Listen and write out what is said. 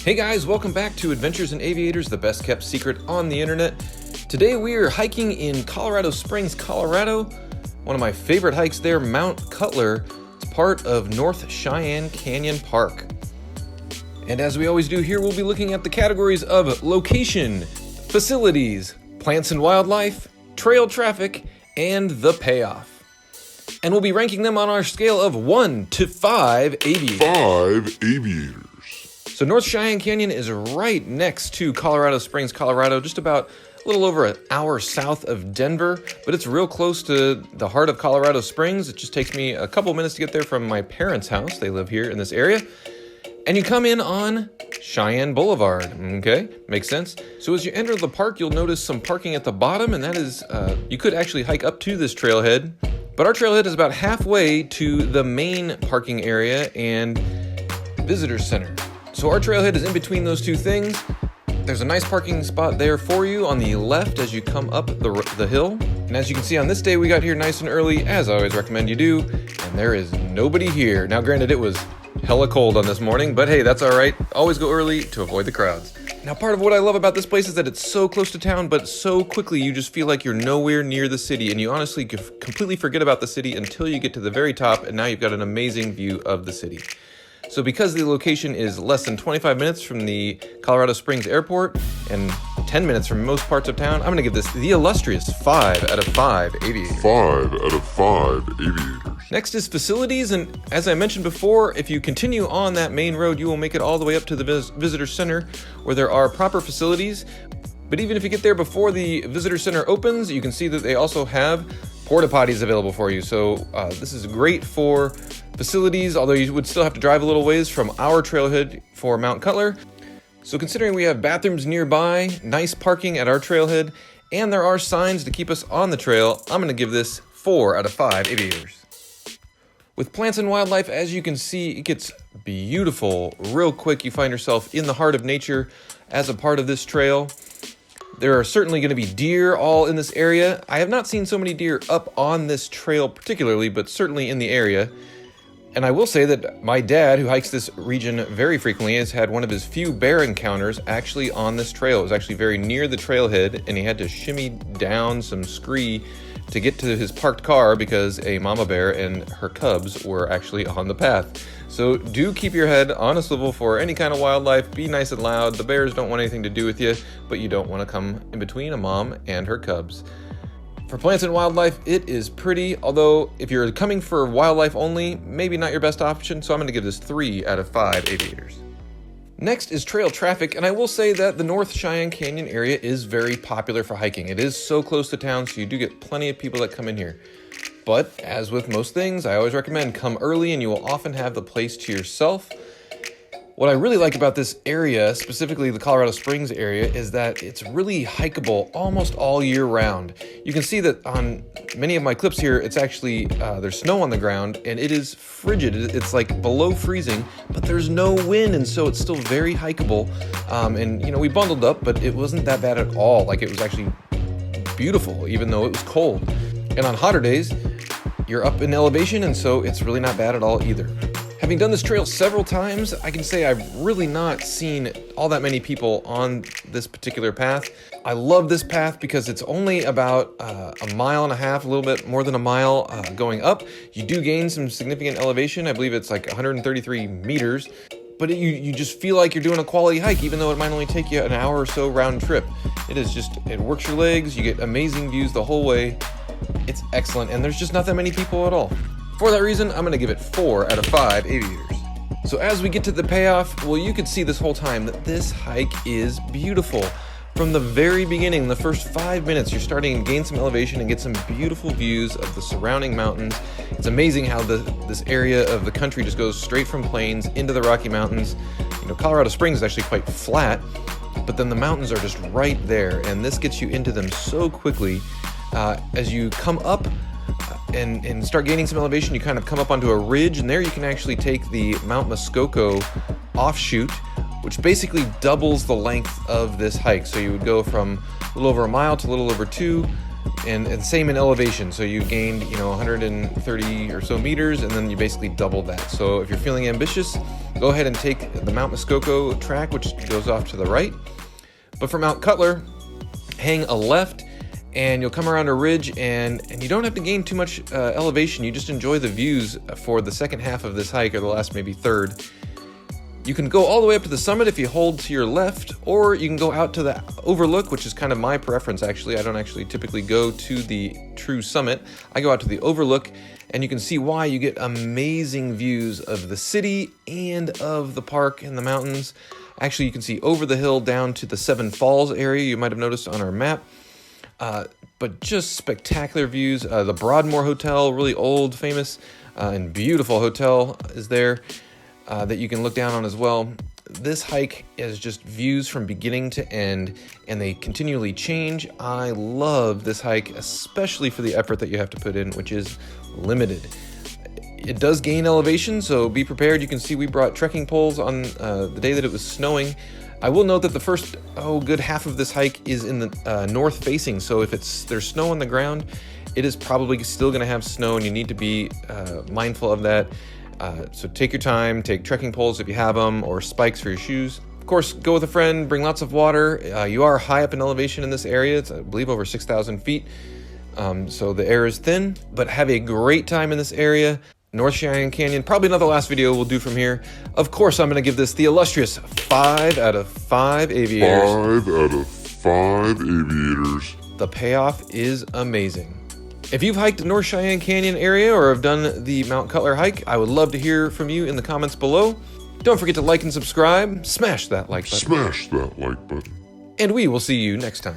Hey guys, welcome back to Adventures in Aviators, the best kept secret on the internet. Today we are hiking in Colorado Springs, Colorado. One of my favorite hikes there, Mount Cutler. It's part of North Cheyenne Canon Park. And as we always do here, we'll be looking at the categories of location, facilities, plants and wildlife, trail traffic, and the payoff. And we'll be ranking them on our scale of 1 to 5 aviators. 5 aviators. So North Cheyenne Canyon is right next to Colorado Springs, Colorado, just about a little over an hour south of Denver, but it's real close to the heart of Colorado Springs. It just takes me a couple minutes to get there from my parents' house. They live here in this area. And you come in on Cheyenne Boulevard, okay? Makes sense. So as you enter the park, you'll notice some parking at the bottom, and that is, you could actually hike up to this trailhead, but our trailhead is about halfway to the main parking area and visitor center. So our trailhead is in between those two things. There's a nice parking spot there for you on the left as you come up the hill. And as you can see on this day, we got here nice and early, as I always recommend you do, and there is nobody here. Now granted, it was hella cold on this morning, but hey, that's all right. Always go early to avoid the crowds. Now, part of what I love about this place is that it's so close to town, but so quickly you just feel like you're nowhere near the city, and you honestly completely forget about the city until you get to the very top, and now you've got an amazing view of the city. So because the location is less than 25 minutes from the Colorado Springs airport and 10 minutes from most parts of town, I'm going to give this the illustrious 5 out of 5 aviators. 5 out of 5 aviators. Next is facilities, and as I mentioned before, if you continue on that main road, you will make it all the way up to the visitor center where there are proper facilities. But even if you get there before the visitor center opens, you can see that they also have porta potties available for you. So this is great for facilities, although you would still have to drive a little ways from our trailhead for Mount Cutler. So considering we have bathrooms nearby, nice parking at our trailhead, and there are signs to keep us on the trail, I'm going to give this 4 out of 5 aviators. With plants and wildlife, as you can see, it gets beautiful real quick. You find yourself in the heart of nature as a part of this trail. There are certainly going to be deer all in this area. I have not seen so many deer up on this trail particularly, but certainly in the area. And I will say that my dad, who hikes this region very frequently, has had one of his few bear encounters actually on this trail. It was actually very near the trailhead, and he had to shimmy down some scree to get to his parked car because a mama bear and her cubs were actually on the path. So do keep your head on a swivel for any kind of wildlife. Be nice and loud. The bears don't want anything to do with you, but you don't want to come in between a mom and her cubs. For plants and wildlife, it is pretty, although if you're coming for wildlife only, maybe not your best option, so I'm going to give this 3 out of 5 aviators. Next is trail traffic, and I will say that the North Cheyenne Canyon area is very popular for hiking. It is so close to town, so you do get plenty of people that come in here. But as with most things, I always recommend come early and you will often have the place to yourself. What I really like about this area, specifically the Colorado Springs area, is that it's really hikeable almost all year round. You can see that on many of my clips here, it's actually, there's snow on the ground and it is frigid. It's like below freezing, but there's no wind, and so it's still very hikeable. And you know, we bundled up, but it wasn't that bad at all. Like, it was actually beautiful, even though it was cold. And on hotter days, you're up in elevation, and so it's really not bad at all either. Having done this trail several times, I can say I've really not seen all that many people on this particular path. I love this path because it's only about a mile and a half, a little bit more than a mile going up. You do gain some significant elevation. I believe it's like 133 meters, but you just feel like you're doing a quality hike, even though it might only take you an hour or so round trip. It works your legs, you get amazing views the whole way. It's excellent, and there's just not that many people at all. For that reason, I'm going to give it 4 out of 5 aviators. So as we get to the payoff, well, you could see this whole time that this hike is beautiful. From the very beginning, the first 5 minutes, you're starting to gain some elevation and get some beautiful views of the surrounding mountains. It's amazing how this area of the country just goes straight from plains into the Rocky Mountains. You know, Colorado Springs is actually quite flat, but then the mountains are just right there, and this gets you into them so quickly. As you come up and start gaining some elevation, you kind of come up onto a ridge, and there you can actually take the Mount Muskoka offshoot, which basically doubles the length of this hike. So you would go from a little over a mile to a little over 2, and same in elevation. So you gained, 130 or so meters, and then you basically doubled that. So if you're feeling ambitious, go ahead and take the Mount Muskoka track, which goes off to the right. But for Mount Cutler, hang a left, and you'll come around a ridge, and you don't have to gain too much elevation. You just enjoy the views for the second half of this hike, or the last maybe third. You can go all the way up to the summit if you hold to your left, or you can go out to the overlook, which is kind of my preference actually. I don't actually typically go to the true summit. I go out to the overlook, and you can see why. You get amazing views of the city and of the park and the mountains. Actually, you can see over the hill down to the Seven Falls area you might have noticed on our map. But just spectacular views. The Broadmoor Hotel, really old, famous, and beautiful hotel is there. That you can look down on as well. This hike is just views from beginning to end, and they continually change. I love this hike, especially for the effort that you have to put in, which is limited. It does gain elevation, so be prepared. You can see we brought trekking poles on the day that it was snowing. I will note that the first good half of this hike is in the north facing, so if there's snow on the ground, it is probably still going to have snow, and you need to be mindful of that. So take your time, take trekking poles if you have them, or spikes for your shoes. Of course, go with a friend, bring lots of water. You are high up in elevation in this area. It's, I believe, over 6,000 feet. So the air is thin, but have a great time in this area. North Cheyenne Canyon, probably not the last video we'll do from here. Of course, I'm going to give this the illustrious 5 out of 5 aviators. 5 out of 5 aviators. The payoff is amazing. If you've hiked the North Cheyenne Canyon area or have done the Mount Cutler hike, I would love to hear from you in the comments below. Don't forget to like and subscribe. Smash that like button. Smash that like button. And we will see you next time.